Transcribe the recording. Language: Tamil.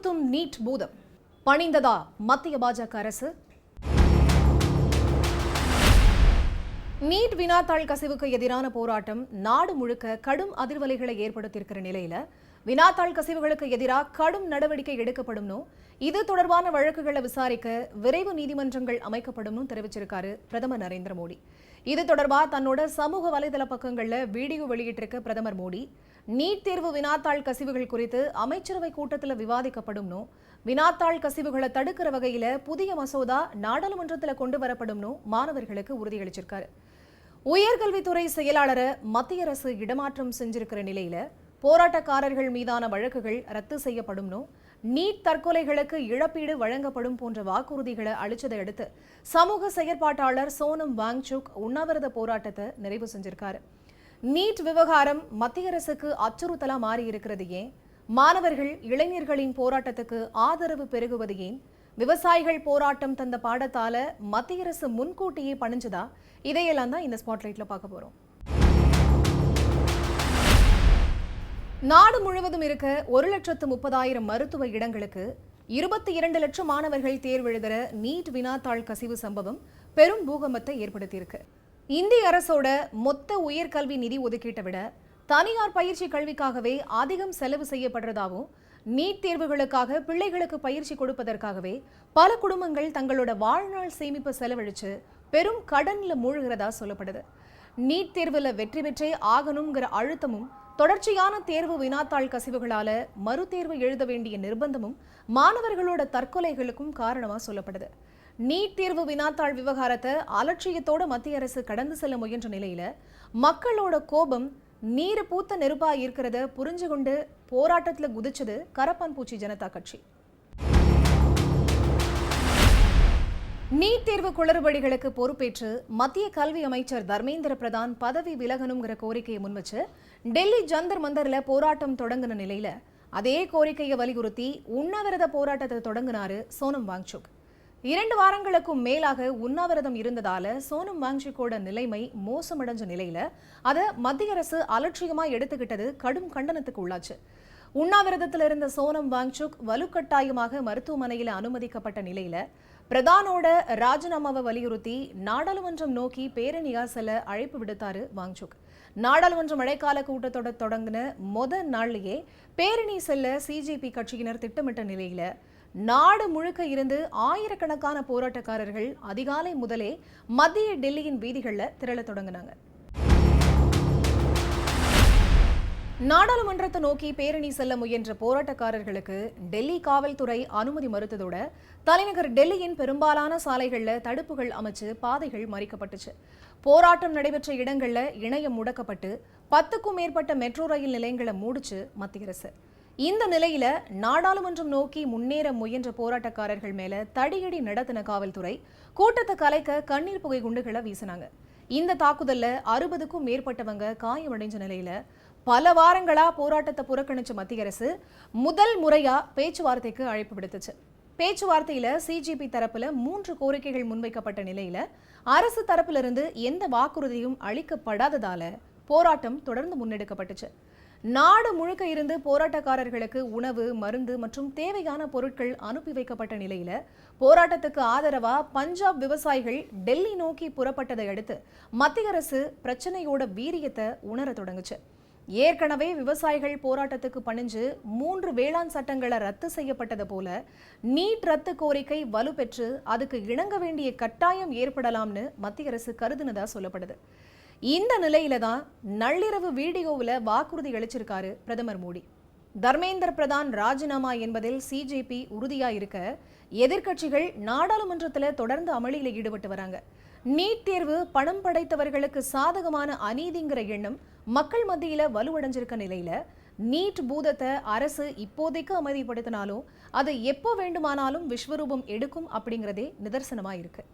அச்சுறுத்தும் நீட் பூதம் பணிந்ததா மத்திய பாஜக அரசு? நீட் வினாத்தாள் கசிவுக்கு எதிரான போராட்டம் நாடு முழுக்க கடும் அதிர்வலைகளை ஏற்படுத்தியிருக்கிற நிலையில வினாத்தாள் கசிவுகளுக்கு எதிராக கடும் நடவடிக்கை எடுக்கப்படும், இது தொடர்பான வழக்குகளை விசாரிக்க விரைவு நீதிமன்றங்கள் அமைக்கப்படும் தெரிவிச்சிருக்காரு பிரதமர் நரேந்திர மோடி. இது தொடர்பாக தன்னோட சமூக வலைதள பக்கங்கள்ல வீடியோ வெளியிட்டிருக்க பிரதமர் மோடி, நீட் தேர்வு வினாத்தாள் கசிவுகள் குறித்து அமைச்சரவை கூட்டத்தில் விவாதிக்கப்படும், வினாத்தாள் கசிவுகளை தடுக்கிற வகையில புதிய மசோதா நாடாளுமன்றத்தில் கொண்டு வரப்படும் மாணவர்களுக்கு உறுதியளிச்சிருக்காரு. உயர்கல்வித்துறை செயலாளரை மத்திய அரசு இடமாற்றம் செஞ்சிருக்கிற நிலையில போராட்டக்காரர்கள் மீதான வழக்குகள் ரத்து செய்யப்படும், நீட் தற்கொலைகளுக்கு இழப்பீடு வழங்கப்படும் போன்ற வாக்குறுதிகளை அளிச்சதை அடுத்து சமூக செயற்பாட்டாளர் சோனம் வாங்சுக் உண்ணாவிரத போராட்டத்தை நிறைவு செஞ்சிருக்காரு. நீட் விவகாரம் மத்திய அரசுக்கு அச்சுறுத்தலா மாறி இருக்கிறது ஏன்? மாணவர்கள் இளைஞர்களின் போராட்டத்துக்கு ஆதரவு பெருகுவது ஏன்? விவசாயிகள் போராட்டம் தந்த பாடத்தால மத்திய அரசு முன்கூட்டியே பணிஞ்சதா? இதையெல்லாம் தான் இந்த ஸ்பாட்லைட்ல பார்க்க போறோம். நாடு முழுவதும் இருக்க 1,30,000 மருத்துவ இடங்களுக்கு 22 லட்சம் மாணவர்கள் தேர்வெழுதுற நீட் வினாத்தாள் கசிவு சம்பவம் பெரும் பூகம்பத்தை ஏற்படுத்தியிருக்கு. இந்திய அரசோட மொத்த உயர்கல்வி நிதி ஒதுக்கீட்டை விட தனியார் பயிற்சி கல்விக்காகவே அதிகம் செலவு செய்யப்படுறதாகவும், நீட் தேர்வுகளுக்காக பிள்ளைகளுக்கு பயிற்சி கொடுப்பதற்காகவே பல குடும்பங்கள் தங்களோட வாழ்நாள் சேமிப்பு செலவழிச்சு பெரும் கடன்ல மூழ்கிறதா சொல்லப்படுது. நீட் தேர்வுல வெற்றி பெற்றே ஆகணுங்கிற அழுத்தமும் தொடர்ச்சியான தேர்வு வினாத்தாள் கசிவுகளால மறுதேர்வு எழுத வேண்டிய நிர்பந்தமும் மாணவர்களோட தற்கொலைகளுக்கும் காரணமா சொல்லப்படுது. நீட் தேர்வு வினாத்தாள் விவகாரத்தை அலட்சியத்தோட மத்திய அரசு கடந்து செல்ல முயன்ற நிலையில மக்களோட கோபம் நீரு பூத்த நெருப்பா இருக்கிறத புரிஞ்சு கொண்டு போராட்டத்துல குதிச்சது கரப்பான் பூச்சி ஜனதா கட்சி. நீட் தேர்வு குளறுபடிகளுக்கு பொறுப்பேற்று மத்திய கல்வி அமைச்சர் தர்மேந்திர பிரதான் பதவி விலகணுங்கிற கோரிக்கையை முன்வச்சு டெல்லி ஜந்தர் மந்தர்ல போராட்டம் தொடங்கின நிலையில அதே கோரிக்கையை வலியுறுத்தி உண்ணாவிரத போராட்டத்தை தொடங்கினாரு சோனம் வாங்சுக். 2 வாரங்களுக்கும் மேலாக உண்ணாவிரதம் இருந்ததால சோனம் வாங்சுக்கோட நிலைமை மோசமடைஞ்ச நிலையில அதை மத்திய அரசு அலட்சியமா எடுத்துக்கிட்டது கடும் கண்டனத்துக்கு உள்ளாச்சு. உண்ணாவிரதத்தில் இருந்த சோனம் வாங்சுக் வலுக்கட்டாயமாக மருத்துவமனையில் அனுமதிக்கப்பட்ட நிலையில பிரதானோட ராஜினாமாவை வலியுறுத்தி நாடாளுமன்றம் நோக்கி பேரணியா செல்ல அழைப்பு விடுத்தாரு வாங்சுக். நாடாளுமன்ற மழைக்கால கூட்டத்தோட தொடங்கின முதல் நாள்லயே பேரணி செல்ல சிஜேபி கட்சியினர் திட்டமிட்ட நிலையில நாடு முழுக்க இருந்து ஆயிரக்கணக்கான போராட்டக்காரர்கள் அதிகாலை முதலே மத்திய டெல்லியின் வீதிகள்ல திரள தொடங்கினாங்க. நாடாளுமன்றத்தை நோக்கி பேரணி செல்ல முயன்ற போராட்டக்காரர்களுக்கு டெல்லி காவல்துறை அனுமதி மறுத்ததோட தலைநகர் டெல்லியின் பெரும்பாலான சாலைகள்ல தடுப்புகள் அமைச்சு பாதைகள் மறிக்கப்பட்டுச்சு. போராட்டம் நடைபெற்ற இடங்கள்ல இணையம் முடக்கப்பட்டு 10க்கும் மேற்பட்ட மெட்ரோ ரயில் நிலையங்களை மூடிச்சு மத்திய அரசு. இந்த நிலையில நாடாளுமன்றம் நோக்கி முன்னேற முயன்ற போராட்டக்காரர்கள் மேல தடியடி நடத்தின காவல்துறை கூட்டத்தை கலைக்க கண்ணீர் புகை குண்டுகளை வீசினாங்க. இந்த தாக்குதல்ல 60க்கும் மேற்பட்டவங்க காயமடைஞ்ச நிலையில பல வாரங்களா போராட்டத்தை புறக்கணிச்ச மத்திய அரசு முதல் முறையா பேச்சுவார்த்தைக்கு அழைப்பு விடுத்துச்சு. பேச்சுவார்த்தையில சிஜிபி தரப்புல 3 கோரிக்கைகள் முன்வைக்கப்பட்ட நிலையில அரசு தரப்பிலிருந்து எந்த வாக்குறுதியும் அளிக்கப்படாததால போராட்டம் தொடர்ந்து முன்னெடுக்கப்பட்டுச்சு. நாடு முழுக்க இருந்து போராட்டக்காரர்களுக்கு உணவு, மருந்து மற்றும் தேவையான பொருட்கள் அனுப்பி வைக்கப்பட்ட நிலையில போராட்டத்துக்கு ஆதரவா பஞ்சாப் விவசாயிகள் டெல்லி நோக்கி புறப்பட்டதை அடுத்து மத்திய அரசு பிரச்சனையோட வீரியத்தை உணர தொடங்குச்சு. ஏற்கனவே விவசாயிகள் போராட்டத்துக்கு பணிஞ்சு 3 வேளாண் சட்டங்களை ரத்து செய்யப்பட்டது போல நீட் ரத்து கோரிக்கை வலுப்பெற்று அதுக்கு இணங்க வேண்டிய கட்டாயம் ஏற்படலாம்னு மத்திய அரசு கருதுனதா சொல்லப்படுது. இந்த நிலையில தான் நள்ளிரவு வீடியோவில் வாக்குறுதி அளிச்சிருக்காரு பிரதமர் மோடி. தர்மேந்திர பிரதான் ராஜினாமா என்பதில் சிஜேபி உறுதியா இருக்க எதிர்க்கட்சிகள் நாடாளுமன்றத்தில் தொடர்ந்து அமளியில் ஈடுபட்டு வராங்க. நீட் தேர்வு பணம் படைத்தவர்களுக்கு சாதகமான அநீதிங்கிற எண்ணம் மக்கள் மத்தியில வலுவடைஞ்சிருக்க நிலையில நீட் பூதத்தை அரசு இப்போதைக்கு அமைதிப்படுத்தினாலும் அது எப்போ வேண்டுமானாலும் விஸ்வரூபம் எடுக்கும் அப்படிங்கிறதே நிதர்சனமா இருக்கு.